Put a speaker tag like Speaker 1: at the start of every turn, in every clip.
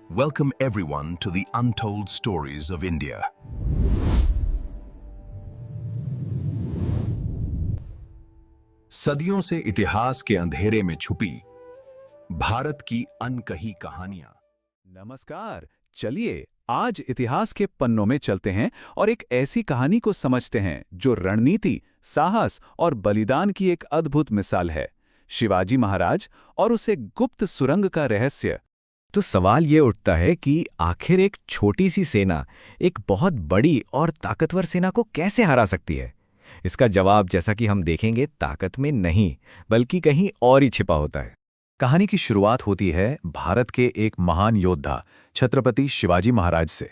Speaker 1: Welcome everyone to the Untold Stories of India. सदियों से इतिहास के अंधेरे में छुपी भारत की अनकही कहानियां।
Speaker 2: नमस्कार, चलिए आज इतिहास के पन्नों में चलते हैं और एक ऐसी कहानी को समझते हैं जो रणनीति, साहस और बलिदान की एक अद्भुत मिसाल है। शिवाजी महाराज और उसे गुप्त सुरंग का रहस्य।
Speaker 3: तो सवाल ये उठता है कि आखिर एक छोटी सी सेना एक बहुत बड़ी और ताकतवर सेना को कैसे हरा सकती है। इसका जवाब, जैसा कि हम देखेंगे, ताकत में नहीं बल्कि कहीं और ही छिपा होता है।
Speaker 2: कहानी की शुरुआत होती है भारत के एक महान योद्धा छत्रपति शिवाजी महाराज से।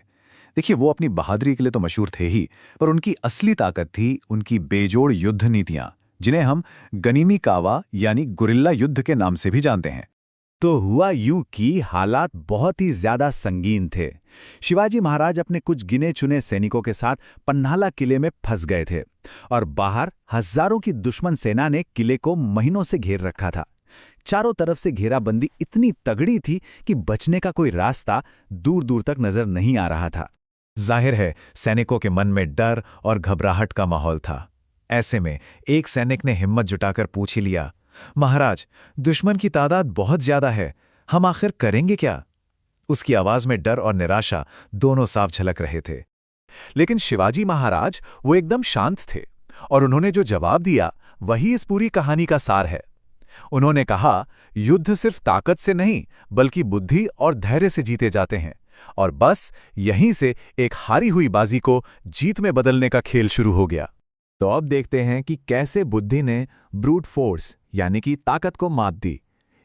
Speaker 2: देखिए, वो अपनी बहादुरी के लिए तो मशहूर थे ही, पर उनकी असली ताकत थी उनकी बेजोड़ युद्ध नीतियां, जिन्हें हम गनीमी कावा यानी गुरिल्ला युद्ध के नाम से भी जानते हैं। तो हुआ यूं कि हालात बहुत ही ज्यादा संगीन थे। शिवाजी महाराज अपने कुछ गिने चुने सैनिकों के साथ पन्हाला किले में फंस गए थे और बाहर हजारों की दुश्मन सेना ने किले को महीनों से घेर रखा था। चारों तरफ से घेराबंदी इतनी तगड़ी थी कि बचने का कोई रास्ता दूर दूर तक नजर नहीं आ रहा था। जाहिर है, सैनिकों के मन में डर और घबराहट का माहौल था। ऐसे में एक सैनिक ने हिम्मत जुटाकर पूछ ही लिया, महाराज, दुश्मन की तादाद बहुत ज्यादा है, हम आखिर करेंगे क्या? उसकी आवाज में डर और निराशा दोनों साफ झलक रहे थे। लेकिन शिवाजी महाराज वो एकदम शांत थे और उन्होंने जो जवाब दिया वही इस पूरी कहानी का सार है। उन्होंने कहा, युद्ध सिर्फ ताकत से नहीं बल्कि बुद्धि और धैर्य से जीते जाते हैं, और बस यहीं से एक हारी हुई बाजी को जीत में बदलने का खेल शुरू हो गया। तो अब देखते हैं कि कैसे बुद्धि ने ब्रूट फोर्स यानी कि ताकत को मात दी।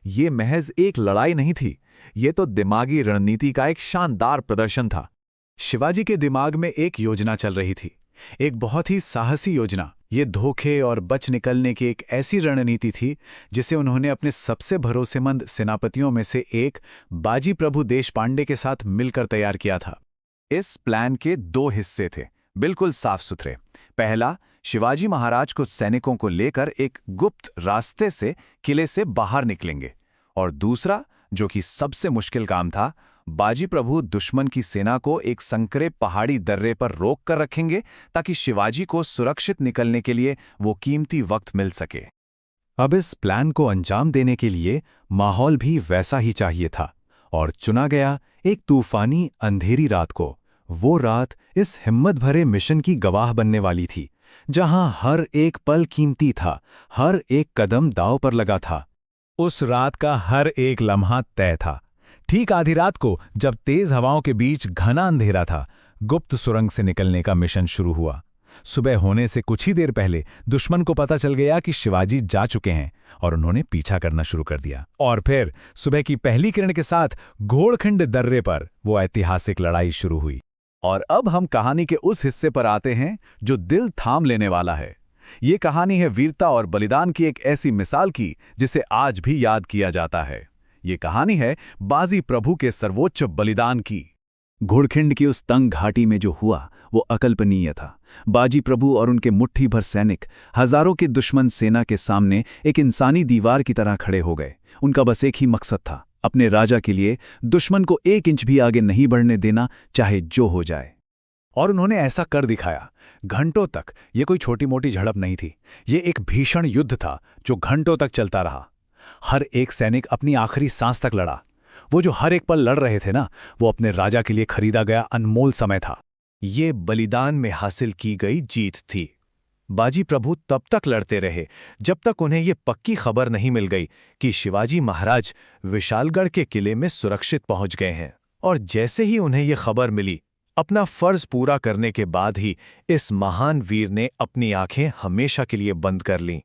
Speaker 2: ये महज एक लड़ाई नहीं थी, ये तो दिमागी रणनीति का एक शानदार प्रदर्शन था। शिवाजी के दिमाग में एक योजना चल रही थी, एक बहुत ही साहसी योजना। ये धोखे और बच निकलने की एक ऐसी रणनीति थी जिसे उन्होंने अपने सबसे भरोसेमंद सेनापतियों में से एक बाजी प्रभु देशपांडे के साथ मिलकर तैयार किया था। इस प्लान के दो हिस्से थे, बिल्कुल साफ सुथरे। पहला, शिवाजी महाराज कुछ सैनिकों को लेकर एक गुप्त रास्ते से किले से बाहर निकलेंगे, और दूसरा, जो कि सबसे मुश्किल काम था, बाजी प्रभु दुश्मन की सेना को एक संकरे पहाड़ी दर्रे पर रोक कर रखेंगे ताकि शिवाजी को सुरक्षित निकलने के लिए वो कीमती वक्त मिल सके। अब इस प्लान को अंजाम देने के लिए माहौल भी वैसा ही चाहिए था, और चुना गया एक तूफानी अंधेरी रात को। वो रात इस हिम्मत भरे मिशन की गवाह बनने वाली थी, जहां हर एक पल कीमती था, हर एक कदम दांव पर लगा था। उस रात का हर एक लम्हा तय था। ठीक आधी रात को, जब तेज हवाओं के बीच घना अंधेरा था, गुप्त सुरंग से निकलने का मिशन शुरू हुआ। सुबह होने से कुछ ही देर पहले दुश्मन को पता चल गया कि शिवाजी जा चुके हैं, और उन्होंने पीछा करना शुरू कर दिया। और फिर सुबह की पहली किरण के साथ घोड़खिंड दर्रे पर वो ऐतिहासिक लड़ाई शुरू हुई। और अब हम कहानी के उस हिस्से पर आते हैं जो दिल थाम लेने वाला है। ये कहानी है वीरता और बलिदान की एक ऐसी मिसाल की जिसे आज भी याद किया जाता है। ये कहानी है बाजी प्रभु के सर्वोच्च बलिदान की। घोड़खिंड की उस तंग घाटी में जो हुआ वो अकल्पनीय था। बाजी प्रभु और उनके मुट्ठी भर सैनिक हजारों की दुश्मन सेना के सामने एक इंसानी दीवार की तरह खड़े हो गए। उनका बस एक ही मकसद था, अपने राजा के लिए दुश्मन को एक इंच भी आगे नहीं बढ़ने देना, चाहे जो हो जाए। और उन्होंने ऐसा कर दिखाया। घंटों तक ये कोई छोटी मोटी झड़प नहीं थी, ये एक भीषण युद्ध था जो घंटों तक चलता रहा। हर एक सैनिक अपनी आखिरी सांस तक लड़ा। वो जो हर एक पल लड़ रहे थे ना, वो अपने राजा के लिए खरीदा गया अनमोल समय था। ये बलिदान में हासिल की गई जीत थी। बाजी प्रभु तब तक लड़ते रहे जब तक उन्हें ये पक्की खबर नहीं मिल गई कि शिवाजी महाराज विशालगढ़ के किले में सुरक्षित पहुंच गए हैं। और जैसे ही उन्हें ये खबर मिली, अपना फर्ज पूरा करने के बाद ही इस महान वीर ने अपनी आंखें हमेशा के लिए बंद कर लीं।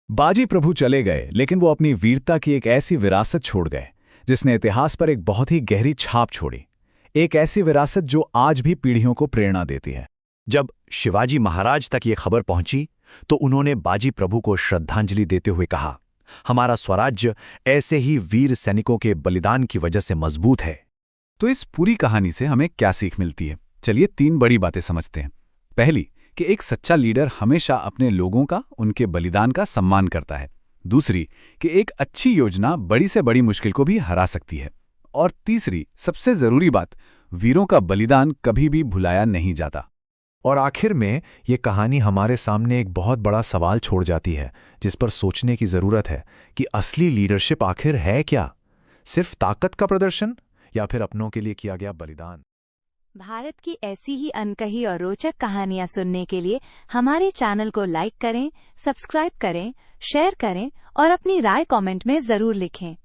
Speaker 2: बाजी प्रभु चले गए, लेकिन वो अपनी वीरता की एक ऐसी विरासत छोड़ गए जिसने इतिहास पर एक बहुत ही गहरी छाप छोड़ी। एक ऐसी विरासत जो आज भी पीढ़ियों को प्रेरणा देती है। जब शिवाजी महाराज तक ये खबर पहुंची तो उन्होंने बाजी प्रभु को श्रद्धांजलि देते हुए कहा, हमारा स्वराज्य ऐसे ही वीर सैनिकों के बलिदान की वजह से मजबूत है। तो इस पूरी कहानी से हमें क्या सीख मिलती है? चलिए 3 बड़ी बातें समझते हैं। पहली, कि एक सच्चा लीडर हमेशा अपने लोगों का, उनके बलिदान का सम्मान करता है। दूसरी, कि एक अच्छी योजना बड़ी से बड़ी मुश्किल को भी हरा सकती है। और तीसरी, सबसे जरूरी बात, वीरों का बलिदान कभी भी भुलाया नहीं जाता।
Speaker 4: और आखिर में ये कहानी हमारे सामने एक बहुत बड़ा सवाल छोड़ जाती है, जिस पर सोचने की जरूरत है कि असली लीडरशिप आखिर है क्या? सिर्फ ताकत का प्रदर्शन या फिर अपनों के लिए किया गया बलिदान?
Speaker 5: भारत की ऐसी ही अनकही और रोचक कहानियां सुनने के लिए हमारे चैनल को लाइक करें, सब्सक्राइब करें, शेयर करें और अपनी राय कमेंट में जरूर लिखें।